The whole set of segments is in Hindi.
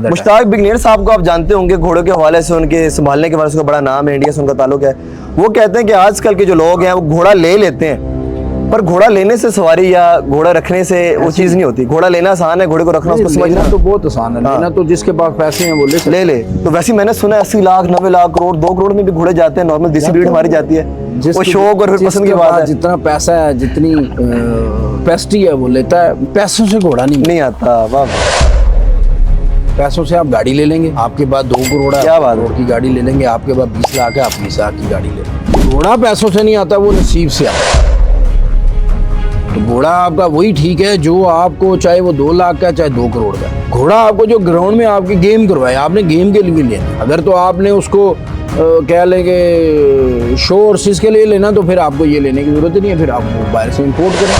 मुश्ताक बिगनेर साहब को आप जानते होंगे, घोड़ों के हवाले से उनके संभालने के हवाले से बड़ा नाम है, इंडिया से उनका ताल्लुक है। वो कहते हैं कि आजकल के जो लोग हैं वो घोड़ा ले लेते हैं, पर घोड़ा लेने से सवारी या घोड़ा रखने से वो चीज़ नहीं होती। घोड़ा लेना आसान है, घोड़े को रखना उसको समझना तो बहुत आसान है। लेना तो जिसके पास पैसे हैं वो ले। तो वैसे मैंने सुना है 80 लाख 90 लाख करोड़ 2 करोड़ में भी घोड़े जाते हैं, नॉर्मल देसी ब्रीड हमारी जाती है। वो शौक और फिर पसंद की बात है। जितना पैसा है, जितनी कैपेसिटी है वो लेता है। पैसों से घोड़ा नहीं आता। वाह, पैसों से आप गाड़ी ले लेंगे, आपके पास 2 करोड़ है, क्या बात है, की गाड़ी ले लेंगे। आपके पास 20 लाख है, आप 20 लाख की गाड़ी ले लेंगे। घोड़ा पैसों से नहीं आता, वो नसीब से आता है। तो घोड़ा आपका वही ठीक है जो आपको, चाहे वो 2 लाख का चाहे 2 करोड़ का। घोड़ा आपको जो ग्राउंड में आपकी गेम करवाए, आपने गेम के लिए लेना। अगर तो आपने उसको क्या लेंगे शो और इसके लिए लेना, तो फिर आपको ये लेने की जरूरत नहीं है, फिर आप बाहर से इंपोर्ट करें।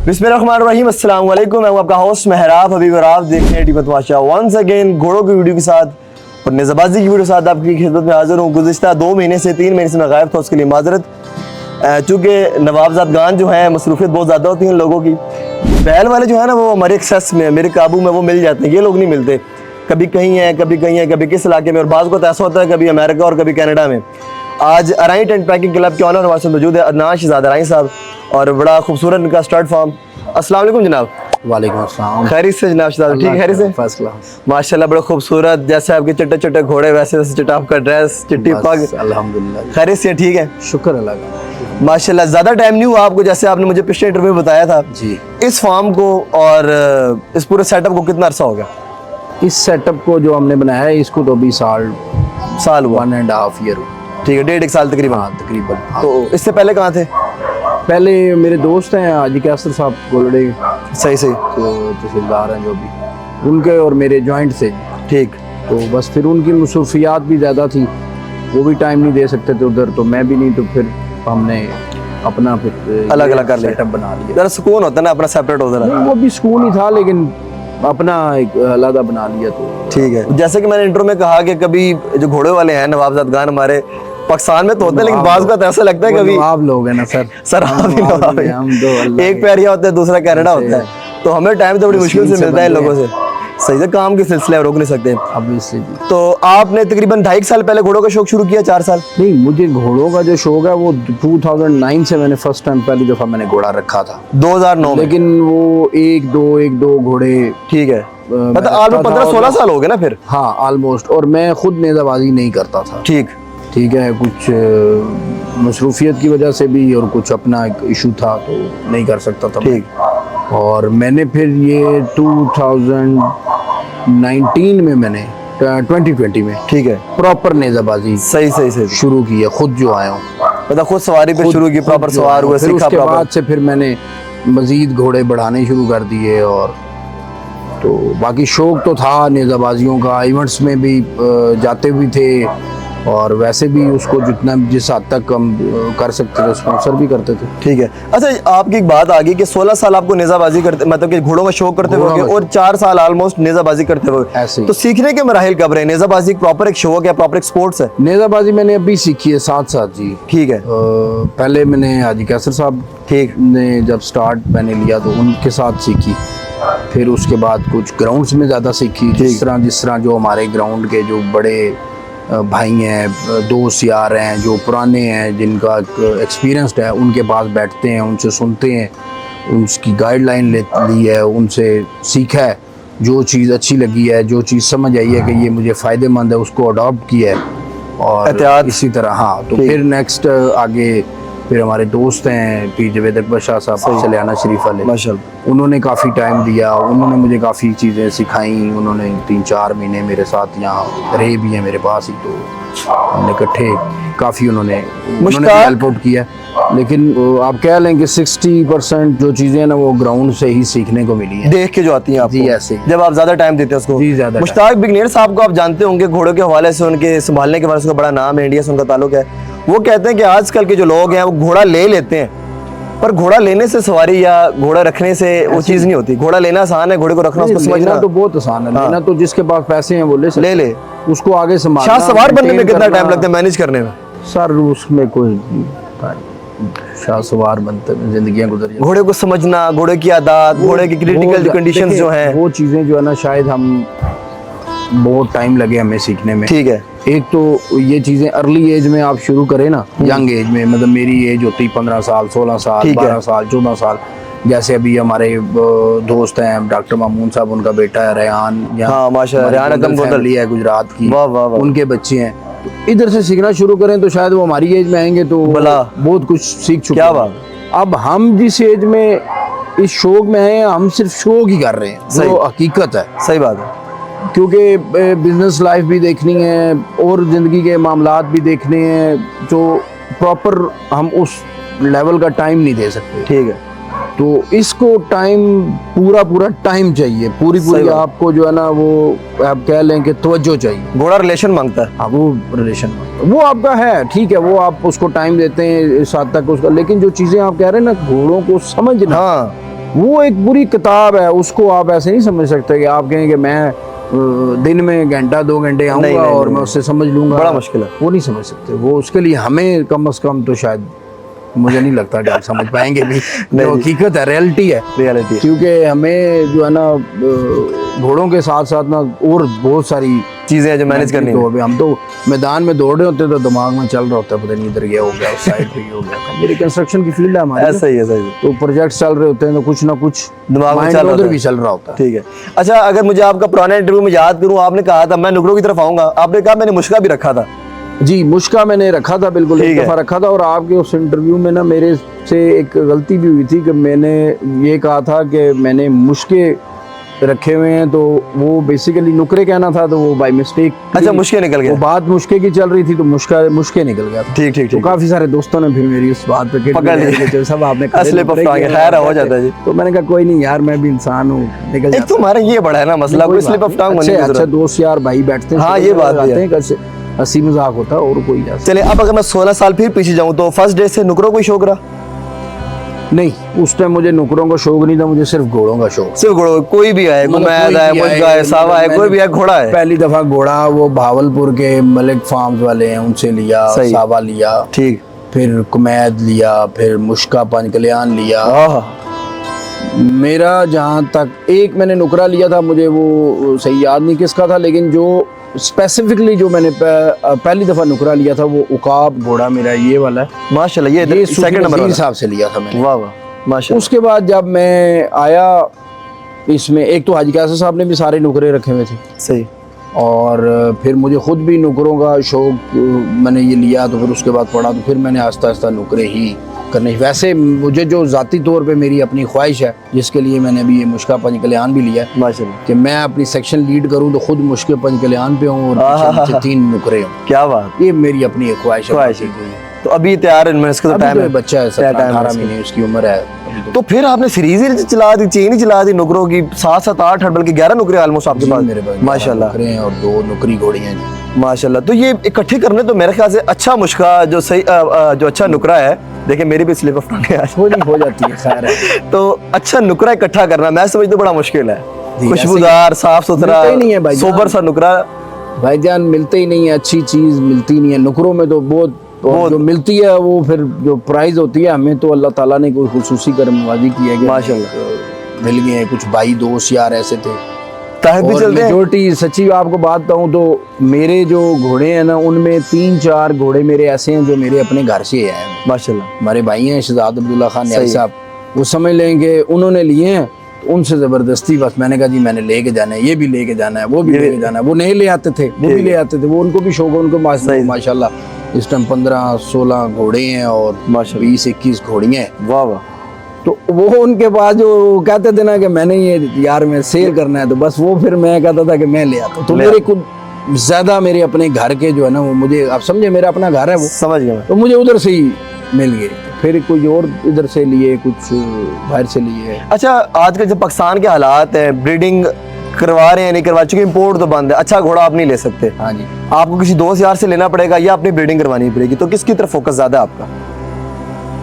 बिस्मिल्लाहिर्रहमानिर्रहीम, अस्सलाम वालेकुम। मैं हूं आपका होस्ट महराब हबीब और आप देख रहे हैं टीमत बादशाह। वंस अगेन घोड़ों की वीडियो के साथ और नेज़ाबाजी की वीडियो के साथ आपकी खिदमत में हाजिर हूँ। गुज़िश्ता 2 महीने से 3 महीने से मैं गायब था, उसके लिए माजरत। चूँकि नवाबजादगान जो है मसरूफियत बहुत ज़्यादा होती है लोगों की। बैल वाले जो है ना वो हमारे एक्सेस में, मेरे काबू में वो मिल जाते हैं, ये लोग नहीं मिलते। कभी कहीं है, कभी कहीं है, कभी किस इलाके में, और बाज़ को तो ऐसा होता है कभी अमेरिका और कभी कनाडा में। आज अराई टेंट पैकिंग क्लब के ऑनर हमारे साथ मौजूद है अदनान शहजाद अराई साहब, और बड़ा खूबसूरत इनका स्टार्ट फार्म। अस्सलाम वालेकुम जनाब। वालेकुम अस्सलाम। खैरियत से जनाब शहजाद? ठीक खैरियत से, फर्स्ट क्लास माशाल्लाह। बड़ा खूबसूरत, जैसे आपके चिट्टे चिट्टे घोड़े वैसे वैसे चिट्टा आपका ड्रेस, चिट्टी पग। अल्हम्दुलिल्लाह खैरियत से? ठीक है, शुक्र अल्लाह का माशाल्लाह। ज़्यादा टाइम नहीं हुआ आपको, जैसे आपने मुझे पिछले इंटरव्यू में बताया था जी। इस फार्म को और इस पूरे सेटअप को कितना अरसा हो गया? इस सेटअप को जो हमने बनाया है इसको तो अभी साल हुआ, 1.5 ईयर। ठीक है, 1.5 साल तकरीबन। हाँ तकरीबन। तो इससे पहले कहाँ थे? पहले मेरे दोस्त हैं हाजी कैसर साहब गोलड़े, सही तो तहसीलदार हैं जो भी, उनके और मेरे जॉइंट से। ठीक। तो बस फिर उनकी मसरूफियात भी ज़्यादा थी, वो भी टाइम नहीं दे सकते थे उधर, तो मैं भी नहीं, तो फिर हमने अपना फिर अलग अलग कर लिया, सेटअप बना लिया। जरा सुकून होता है ना अपना सेपरेट होता है। वो भी सुकून ही था, लेकिन अपना एक अलग बना लिया। तो ठीक है, जैसे कि मैंने इंट्रो में कहा कि कभी जो घोड़े वाले हैं नवाबजादगान हमारे पाकिस्तान में तो होते हैं, लेकिन बाज़ का तो ऐसा लगता है कभी आप लोग हैं ना सर आप ही नवाब हैं। हम दो एक पैरिया होता है, दूसरा कनाडा होता है, तो हमें टाइम तो बड़ी मुश्किल से मिलता है इन लोगों से। सही से काम के सिलसिले रोक नहीं सकते ऑब्वियसली। तो आपने तकरीबन 2.5 साल पहले घोड़ों का शौक शुरू किया? 4 साल? नहीं, मुझे घोड़ों का जो शौक है वो 2009 से मैंने फर्स्ट टाइम पहली दफा मैंने घोड़ा रखा था 2009 में, लेकिन वो एक दो घोड़े। ठीक है, मतलब ऑलमोस्ट 15-16 साल हो गए ना फिर? हाँ ऑलमोस्ट। और मैं खुद नेज़ाबाजी नहीं करता था। ठीक है, कुछ मसरूफियत की वजह से भी और कुछ अपना एक इशू था तो नहीं कर सकता था। ठीक। और मैंने फिर ये 2019 में मैंने 2020 में, ठीक है, प्रॉपर नेज़ाबाजी सही शुरू की है, खुद जो आया हूँ, मतलब खुद सवारी पे शुरू की, प्रॉपर सवार हुए, सीखा। उसके बाद से फिर मैंने मजीद घोड़े बढ़ाने शुरू कर दिए। और तो बाकी शौक तो था नेज़ाबाजियों का, इवेंट्स में भी जाते भी थे, और वैसे भी उसको जितना जिस हद तक हम कर सकते थे स्पॉन्सर भी करते थे। ठीक है। अच्छा, आपकी एक बात आ गई कि 16 साल आपको नेज़ाबाजी करते, मतलब कि घोड़ों का शौक करते हुए, और 4 साल ऑलमोस्ट नेज़ाबाजी करते हुए ऐसे। तो सीखने के मराहिल कब रहे? नेज़ाबाजी प्रॉपर एक शौक है, प्रॉपर एक स्पोर्ट्स है? नेज़ाबाजी मैंने अभी सीखी है साथ जी। ठीक है। पहले मैंने हाजी कैसर साहब ठीक ने जब स्टार्ट मैंने लिया तो उनके साथ सीखी, फिर उसके बाद कुछ ग्राउंड्स में ज़्यादा सीखी, जिस तरह जो हमारे ग्राउंड के जो बड़े भाई हैं, दोस्त यार हैं, जो पुराने हैं, जिनका एक्सपीरियंस्ड है, उनके पास बैठते हैं, उनसे सुनते हैं, उनकी गाइडलाइन ली है, उनसे सीखा है, जो चीज़ अच्छी लगी है, जो चीज़ समझ आई है कि ये मुझे फ़ायदेमंद है, उसको अडॉप्ट किया है। और इसी तरह हाँ, तो फिर नेक्स्ट आगे फिर हमारे दोस्त हैं पीर जवेद अकबर शाह साहब सलियाना शरीफ वाले, माशाल्लाह, उन्होंने काफ़ी टाइम दिया, उन्होंने मुझे काफ़ी चीज़ें सिखाई। उन्होंने 3-4 महीने मेरे साथ यहाँ रहे भी हैं मेरे पास ही, तो हमने इकट्ठे काफ़ी उन्होंने हेल्प आउट किया। लेकिन आप कह लें कि 60% जो चीज़ें ना वो ग्राउंड से ही सीखने को मिली है, देख के जो आती हैं आपको। जी ऐसे, जब आप ज़्यादा टाइम देते हैं उसको। जी ज़्यादा। मुश्ताक बिगनेर साहब को आप जानते होंगे, घोड़ों के हवाले से उनके संभालने के हवाले से बड़ा नाम है, इंडिया से उनका ताल्लुक है। वो कहते हैं कि आजकल के जो लोग हैं वो घोड़ा ले लेते हैं, पर घोड़ा लेने से सवारी या घोड़ा रखने से वो चीज़ नहीं होती। घोड़ा लेना आसान है, घोड़े को रखना उसको समझना तो बहुत आसान है। लेना तो जिसके पास पैसे हैं वो ले, उसको आगे संभालना। सवार बनने में कितना टाइम लगता है मैनेज करने में? सर उसमें कोई शाहसवार बनते हुए जिंदगियां गुजर जाती हैं। घोड़े को समझना, घोड़े की आदत, घोड़े की क्रिटिकल जो कंडीशंस देखिए, जो हैं, वो चीज़ें जो है ना शायद हम बहुत टाइम लगे हमें सीखने में। ठीक है, एक तो ये चीज़ें अर्ली एज में आप शुरू करें ना, यंग एज में, मतलब मेरी एज होती 15 साल, 16 साल, ठीक है। 12 साल, 14 साल। जैसे अभी हमारे दोस्त हैं डॉक्टर मामून साहब, उनका बेटा है रेहान, हाँ, माशाल्लाह, रेहान अकरम गोंदल। फैमिली है गुजरात की, वाह वाह वाह, उनके बच्चे हैं। तो इधर से सीखना शुरू करें तो शायद वो हमारी एज में आएंगे तो भला। बहुत कुछ सीख चुके क्या हैं। बात। अब हम जिस एज में इस शौक में आए हैं, हम सिर्फ शौक ही कर रहे हैं, सही। वो हकीकत है। सही बात है, क्योंकि बिजनेस लाइफ भी देखनी है और ज़िंदगी के मामलात भी देखने हैं, जो प्रॉपर हम उस लेवल का टाइम नहीं दे सकते। ठीक है, तो इसको टाइम पूरा टाइम चाहिए, पूरी सही बात। आपको जो है ना वो आप कह लें कि तवज्जो चाहिए। घोड़ा रिलेशन मांगता है। हाँ, वो रिलेशन वो आपका है, ठीक है, वो आप उसको टाइम देते हैं इस हद तक उसका, लेकिन जो चीज़ें आप कह रहे हैं ना घोड़ों को समझना, हाँ, वो एक पूरी किताब है। उसको आप ऐसे नहीं समझ सकते कि आप कहें कि मैं दिन में घंटा 2 घंटे आऊँगा नहीं, और नहीं। मैं उससे समझ लूँगा, बड़ा मुश्किल है। वो नहीं समझ सकते। वो उसके लिए हमें कम से कम तो शायद मुझे नहीं लगता कि आप समझ पाएंगे भी। जो हकीकत है, रियलिटी है, रियलिटी है। क्योंकि हमें जो है ना घोड़ों के साथ साथ ना और बहुत सारी चीजें हैं जो मैनेज करनी तो है। अभी हम तो मैदान में दौड़ रहे होते हैं तो दिमाग में चल रहा होता है, पता नहीं इधर गया हो गया, उस साइड पे ये हो गया। मेरी कंस्ट्रक्शन की फील्ड है हमारी, ऐसा ही है, सही है। तो प्रोजेक्ट चल रहे होते हैं तो कुछ ना कुछ दिमाग में mind चल रहा उधर होता भी है। चल रहा होता है। ठीक है। अच्छा, अगर मुझे आपका पुराना इंटरव्यू में याद करूं, आपने कहा था मैं नुकरों की तरफ आऊंगा, आपने कहा मैंने मुश्का भी रखा था। जी, मुश्का मैंने रखा था, बिल्कुल ठीक एक है। दफ़ा रखा था। और आपके उस इंटरव्यू में ना मेरे से एक गलती भी हुई थी कि मैंने ये कहा था कि मैंने मुश्के रखे हुए हैं, तो वो बेसिकली नुकरे कहना था, तो वो बाय मिस्टेक अच्छा, मुश्के निकल वो गया। बात मुश्के की चल रही थी तो मुश्के निकल गया था। ठीक ठीक तो ठीक, काफी सारे दोस्तों ने फिर मेरी उस बात पे पकड़ लिया। सब आपने slip of tongue है, खैर हो जाता है जी। तो मैंने कहा कोई नहीं यार, मैं भी इंसान हूँ, निकल एक जाता तो हमारा ये बड़ा है ना मसला, कोई स्लिप ऑफ टंग होने की अच्छा जरूरत। दोस्त यार भाई बैठते हैं, हाँ, ये बात भी है। हंसी मजाक होता है और कोई ऐसा चले, अब अगर मैं 16 साल फिर पीछे जाऊं तो फर्स्ट डे से नुकरों को ही शौक रहा? नहीं, उस टाइम मुझे नुकरों का शौक नहीं था, मुझे सिर्फ घोड़ों का शौक। सिर्फ घोड़ों, कोई भी आए, मतलब गुमैद कोई है, भी मुश्का आए, है, सावा है, मतलब कोई भी है, घोड़ा है। पहली दफा घोड़ा वो भावलपुर के मलिक फार्म्स वाले हैं, उनसे लिया, सही। सावा लिया, ठीक। फिर कुमैद लिया, फिर मुश्का पंचकल्याण लिया। आहा, मेरा जहाँ तक एक मैंने नुकरा लिया था, मुझे वो सही याद नहीं किसका था, लेकिन जो स्पेसिफिकली जो मैंने पहली दफा नुकरा लिया था वो उकाब घोड़ा मेरा ये वाला है। माशाल्लाह, ये ये सेकंड नंबर वाला। हिसाब से लिया था मैंने। वाह वाह, माशाल्लाह। उसके बाद जब मैं आया इसमें, एक तो हाजी कासिम साहब ने भी सारे नुकरे रखे हुए थे, सही। और फिर मुझे खुद भी नुकरों का शौक, मैंने ये लिया तो फिर उसके बाद पढ़ा, तो फिर मैंने आहिस्ता आहिस्ता नुकरे ही करने। वैसे मुझे जो ज़ाती तौर पे मेरी अपनी ख्वाहिश है, जिसके लिए मैंने अभी ये मुश्का पंचकल्याण भी लिया है, माशाल्लाह, कि मैं अपनी सेक्शन लीड करूं तो खुद मुश्के पंचकल्याण पे हूँ और पीछे मुझे 3 नुकरे हों। क्या बात। ये मेरी अपनी एक ख्वाहिश है। ख्वाहिश है। तो अभी तैयार है, इसका तो अभी टाइम तो है। ये बच्चा है, क्या टाइम है 17-18 इसका? महीने उसकी उम्र है अभी तो फिर आपने सीरीज ही चला दी, चेन ही चला दी नुकरों की, 7-7-8 बल्कि 11 नुकरे ऑलमोस्ट आपके जी, पास। मेरे पास माशाल्लाह, नुकरे हैं और 2 नुकरी घोड़ियां जी। माशाल्लाह। तो ये इकट्ठे करने तो मेरे ख्याल से अच्छा मुश्का जो सही जो अच्छा नुकरा है, देखिए मेरी भी स्लिप ऑफ टंग है आज। थोड़ी हो जाती है, खैर है। तो अच्छा नुकरा इकट्ठा करना मैं समझता हूँ बड़ा मुश्किल है। जी, खुशबूदार, साफ सुथरा, मिलता ही नहीं है भाईजान। सोबर सा नुकरा। भाईजान मिलते ही नहीं है, अच्छी चीज मिलती नहीं है नुकरों में तो बहुत। और जो मिलती है वो फिर जो प्राइस होती है, हमें तो अल्लाह ताला ने कोई खुसूसी करमनवाजी की है कि माशाल्लाह मिल गए। कुछ भाई दोस्त यार ऐसे थे, ताहत भी और चलते हैं। मेजोरिटी सच्ची आपको बात बताऊं तो मेरे जो घोड़े हैं ना, उनमें 3-4 घोड़े मेरे ऐसे हैं जो मेरे अपने घर से आए हैं। माशाल्लाह, हमारे भाई हैं शहजाद अब्दुल्ला खान सही न्याई है। साहब, वो समझ लेंगे उन्होंने लिए हैं, तो उनसे ज़बरदस्ती बस मैंने कहा जी मैंने लेके जाना है, ये भी लेके जाना है, वो भी लेके जाना है। वो नहीं ले आते थे, वो भी ले आते थे, वो उनको भी शौक है, उनको माशाल्लाह इस टाइम 15-16 घोड़े हैं और 20-21 घोड़ियाँ हैं। वाह वाह। तो वो उनके पास जो कहते थे ना कि मैंने ये यार में सेल करना है, तो बस वो फिर मैं कहता था कि मैं ले आता। तो मेरे कुछ ज़्यादा मेरे अपने घर के जो है ना, वो मुझे आप समझे मेरा अपना घर है वो, समझ गया मैं। तो मुझे उधर से ही मिल गए। फिर कोई और इधर से लिए, कुछ बाहर से लिए। अच्छा, आजकल जब पाकिस्तान के हालात हैं, ब्रीडिंग करवा रहे हैं नहीं करवा, चूंकि इंपोर्ट तो बंद है, अच्छा घोड़ा आप नहीं ले सकते, हाँ जी, आपको किसी दोस्त यार से लेना पड़ेगा या अपनी ब्रीडिंग करवानी पड़ेगी, तो किसकी तरफ फोकस ज्यादा है आपका?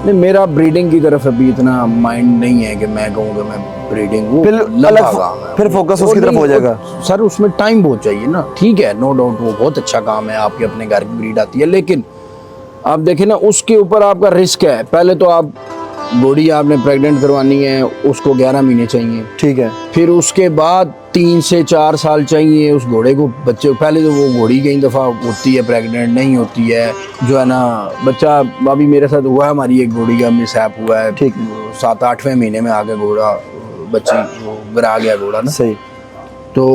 नहीं मेरा ब्रीडिंग की तरफ अभी इतना माइंड नहीं है कि मैं कहूँगा मैं ब्रीडिंग, वो फिर लंबा अलग काम है। फिर फोकस वो उसकी तरफ नहीं, हो जाएगा। सर उसमें टाइम बहुत चाहिए ना। ठीक है, नो डाउट वो बहुत अच्छा काम है, आपके अपने घर की ब्रीड आती है, लेकिन आप देखें ना, उसके ऊपर आपका रिस्क है। पहले तो आप घोड़ी आपने प्रेग्नेंट करवानी है, उसको 11 महीने चाहिए। ठीक है। फिर उसके बाद 3 से 4 साल चाहिए उस घोड़े को बच्चे। पहले तो वो घोड़ी कई दफ़ा होती है प्रेग्नेंट, नहीं होती है, जो है ना बच्चा। अभी मेरे साथ हुआ है, हमारी एक घोड़ी का मिसहैप हुआ है। ठीक। 7-8वें महीने में आके घोड़ा बच्ची वो गिरा गया घोड़ा ना, सही। तो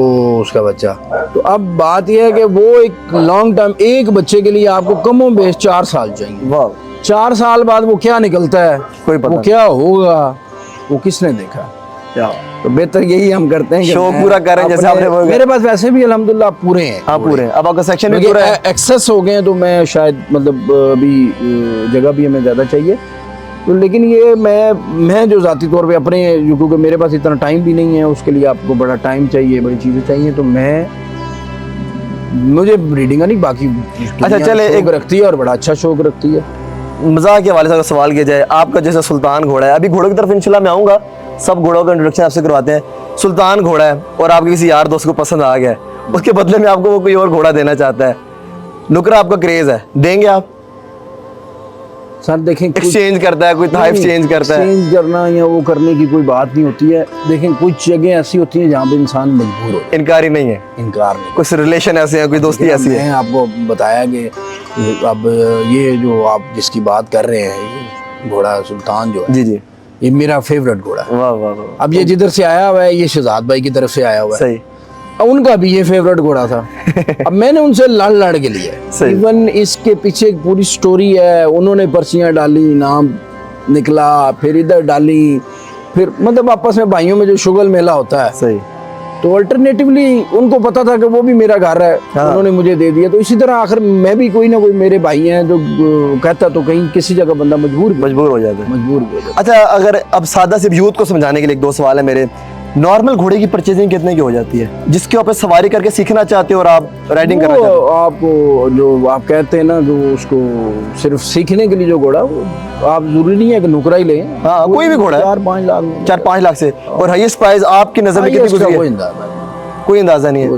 उसका बच्चा। तो अब बात यह है कि वो एक लॉन्ग टर्म, एक बच्चे के लिए आपको कमो बेश 4 साल चाहिए। वाह। 4 साल बाद वो क्या निकलता है, कोई पता वो क्या होगा, वो किसने देखा। क्या तो बेहतर यही हम करते हैं कि शौक मैं पूरा करें, जैसे आपने बोला। मेरे पास वैसे भी अल्हम्दुलिल्लाह पूरे हैं। हाँ पूरे। अब आपका सेक्शन भी पूरा है। एक्सेस हो गए हैं, तो मैं शायद मतलब अभी जगह भी हमें ज़्यादा चाहिए। तो लेकिन ये मैं जो ज़ाती तौर पे अपने, क्योंकि मेरे पास इतना टाइम भी नहीं है, उसके लिए आपको बड़ा टाइम चाहिए, बड़ी चीज़ें चाहिए, तो मुझे ब्रीडिंग का नहीं, बाकी अच्छा चले, शौक रखती है और बड़ा अच्छा शौक रखती है। मजाक के हवाले से अगर सवाल किया जाए, आपका जैसे सुल्तान घोड़ा है, अभी घोड़ों की तरफ इंशाल्लाह मैं आऊँगा, सब घोड़ों का इंट्रोडक्शन आपसे करवाते हैं। सुल्तान घोड़ा है और आपके किसी यार दोस्त को पसंद आ गया है, उसके बदले में आपको वो कोई और घोड़ा देना चाहता है, नुकरा आपका क्रेज है, देंगे आप? सर देखें, एक्सचेंज करता है कोई, थाइफ चेंज करता है? एक्सचेंज करना या वो करने की कोई बात नहीं होती है। देखें कुछ जगह ऐसी होती है जहाँ पे इंसान मजबूर हो, इनकार ही नहीं है, इनकार नहीं। कुछ रिलेशन ऐसे हैं, कोई दोस्ती ऐसी है। मैंने आपको बताया कि अब ये जो आप जिसकी बात कर रहे हैं, ये घोड़ा सुल्तान जो है, जी जी, ये मेरा फेवरेट घोड़ा है। वाह वाह वाह। अब ये जिधर से आया हुआ है, ये शहजाद भाई की तरफ से आया हुआ है। सही। अब उनका भी ये फेवरेट घोड़ा था। अब मैंने उनसे लड़ के लिए, सही। इवन इसके पीछे एक पूरी स्टोरी है। उन्होंने पर्चियां डाली, नाम निकला, फिर इधर डाली, फिर मतलब आपस में भाइयों में जो शुगल मेला होता है। सही। तो अल्टरनेटिवली उनको पता था कि वो भी मेरा घर है, हाँ। उन्होंने मुझे दे दिया। तो इसी तरह आखिर मैं भी, कोई ना कोई मेरे भाई हैं जो कहता, तो कहीं किसी जगह बंदा मजबूर हो जाता है। मजबूर भी हो जाता है। अच्छा, अगर अब सादा सिर्फ यूथ को समझाने के लिए 2 सवाल है मेरे। नॉर्मल घोड़े की परचेजिंग कितने की हो जाती है, जिसके ऊपर सवारी करके सीखना चाहते हो और आप राइडिंग करना चाहते हो? आप जो आप कहते हैं ना, जो उसको सिर्फ सीखने के लिए जो घोड़ा, वो आप जरूरी नहीं है कि नुकरा ही लें। हाँ, कोई भी घोड़ा है। 4-5 लाख में। 4-5 लाख से। और हाईएस्ट प्राइस आपकी नजर में कितनी गुजरी है? कोई अंदाजा नहीं है।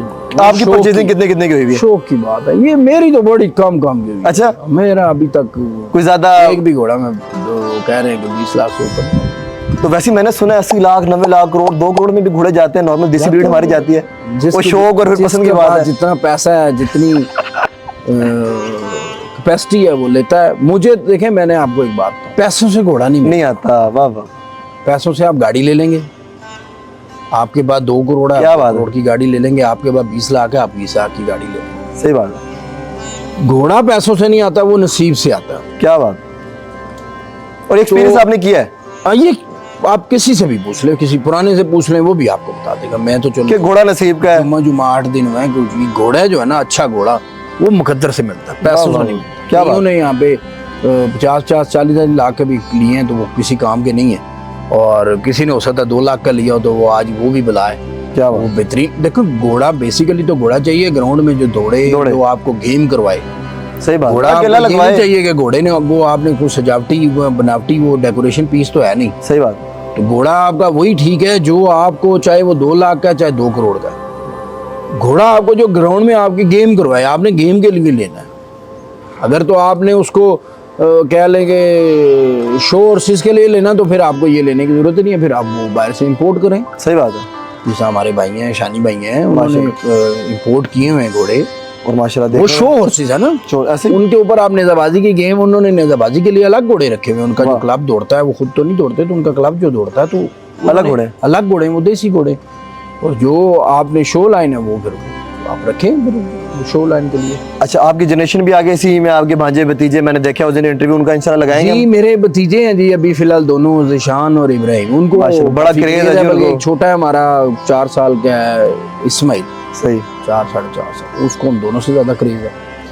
आपकी परचेजिंग कितने की हुई है? शौक की बात है ये, मेरी तो बड़ी कम की हुई है। अच्छा। मेरा अभी तक कोई ज्यादा एक भी घोड़ा में कह रहे हैं कि 20 लाख से ऊपर। तो वैसे मैंने सुना है 80 लाख 90 लाख करोड़ 2 करोड़ में भी घोड़े जाते हैं। नॉर्मल देसी ब्रीड हमारी जाती है, वो शौक और पसंद की बात है। जितना पैसा है, जितनी कैपेसिटी है, वो लेता है। मुझे देखें, मैंने आपको एक बात, पैसों से घोड़ा नहीं आता। वाह वाह। पैसों से आप गाड़ी ले लेंगे, आपके पास 2 करोड़ है, क्या बात है। करोड़ की गाड़ी ले लेंगे। आपके पास 20 लाख है, आप 20 लाख की गाड़ी ले लेंगे। सही बात है। घोड़ा पैसों से नहीं आता, वो नसीब से आता है। क्या बात। और एक्सपीरियंस आपने किया है? ये आप किसी से भी पूछ ले, किसी पुराने से पूछ लें, वो भी आपको बता देगा। मैं तो चलो कि घोड़ा नसीब का है। जुम्मा 8 दिन हुए, क्योंकि घोड़ा जो है ना, अच्छा घोड़ा वो मुकद्दर से मिलता है, पैसों से नहीं। क्या बात। उन्होंने यहाँ पे 50-40 लाख के भी लिए हैं, तो वो किसी काम के नहीं है। और किसी ने हो सकता है 2 लाख का लिया हो, तो वो आज वो भी बुलाए। क्या वो बेहतरीन। देखो घोड़ा बेसिकली तो घोड़ा चाहिए ग्राउंड में जो दौड़े, जो आपको गेम करवाए। सही बात। घोड़ा अकेला लगवाए चाहिए कि घोड़े ने वो आपने कुछ सजावटी बनावटी वो डेकोरेशन पीस तो है नहीं। सही बात। तो घोड़ा आपका वही ठीक है जो आपको, चाहे वो 2 लाख का चाहे 2 करोड़ का। घोड़ा आपको जो ग्राउंड में आपकी गेम करवाए, आपने गेम के लिए लेना है। अगर तो आपने उसको कह लेंगे शो और सीज के लिए लेना, तो फिर आपको ये लेने की जरूरत नहीं है, फिर आप वो बाहर से इंपोर्ट करें। सही बात है। जैसे हमारे भाई हैं, शानी भाई हैं, उन्होंने इंपोर्ट किए हुए हैं घोड़े, और माशाल्लाह वो शो हॉर्सेस है ना, ऐसे उनके ऊपर आप नेजाबाजी की गेम, उन्होंने नेजाबाजी के लिए अलग घोड़े रखे हुए हैं। उनका जो क्लब दौड़ता है, वो खुद तो नहीं दौड़ते, तो उनका क्लब जो दौड़ता है, तो अलग घोड़े, वो देसी घोड़े। और जो आपने शो लाइन है, वो फिर आप रखें शो लाइन के लिए। अच्छा, आपकी जनरेशन भी आगे इसी में, आपके भांजे भतीजे, मैंने देखा उस दिन इंटरव्यू उनका इंशाल्लाह लगाएंगे। जी, मेरे भतीजे हैं जी, अभी फिलहाल दोनों, ज़िशान और इब्राहिम। उनको बड़ा क्रेज है। बल्कि छोटा है हमारा 4 साल का है, इस्माइल। सही। 4-4.5 साल, उसको हम दोनों से ज्यादा क्रेज है।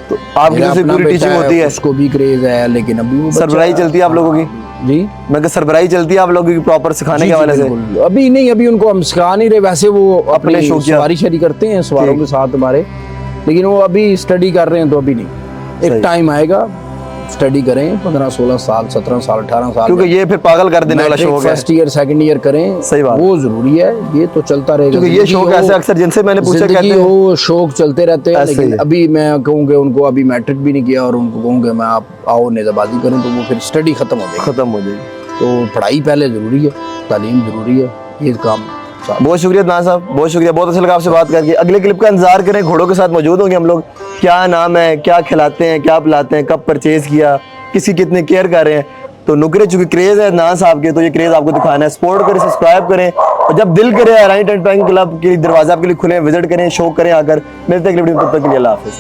तो आपकी जैसे पूरी टीचिंग होती है, उसको भी क्रेज है, लेकिन अभी वो सरबराही चलती है आप लोगों की? जी, मैं कहा सरबराही चलती है आप लोगों की प्रॉपर सिखाने के हवाले से? अभी नहीं, अभी उनको हम सिखा नहीं रहे। वैसे वो अपने सवारी शरी करते हैं सवारों के साथ हमारे, लेकिन वो अभी स्टडी कर रहे हैं, तो अभी नहीं। एक टाइम आएगा स्टडी करें 15-16 साल 17 साल 18 साल क्योंकि ये फिर पागल कर देने वाला शौक है। फर्स्ट ईयर सेकंड ईयर करें, सही बात। वो जरूरी है, ये तो चलता रहेगा क्योंकि ये शौक ऐसे अक्सर जिनसे मैंने पूछा कहते जिंदगी हैं हो शौक चलते रहते हैं। ऐसे ही लेकिन है। अभी मैं कहूँगा उनको अभी मैट्रिक भी नहीं किया और उनको कहूँगा मैं आप आओ नेज़ाबाजी करें, तो वो फिर स्टडी खत्म हो जाएगी। खत्म हो जाएगी। तो पढ़ाई पहले जरूरी है, तालीम जरूरी है, ये काम साथ। बहुत शुक्रिया अदनान साहब, बहुत शुक्रिया, बहुत अच्छा लगा आपसे बात करके। अगले क्लिप का इंतजार करें, घोड़ों के साथ मौजूद होंगे हम लोग। क्या नाम है, क्या खिलाते हैं, क्या पिलाते हैं, कब परचेज किया, किसी कितने केयर कर रहे हैं। तो नुकरे चूंकि क्रेज है अदनान साहब के, तो ये क्रेज आपको दिखाना है। सपोर्ट करें, सब्सक्राइब करें, और जब दिल करे राइट एंड पैंग क्लब के दरवाजा आपके लिए खुले, विजिट करें, शो करें आकर। मिलते हैं अगले वीडियो में, तब तक के लिए अल्लाह हाफिज़।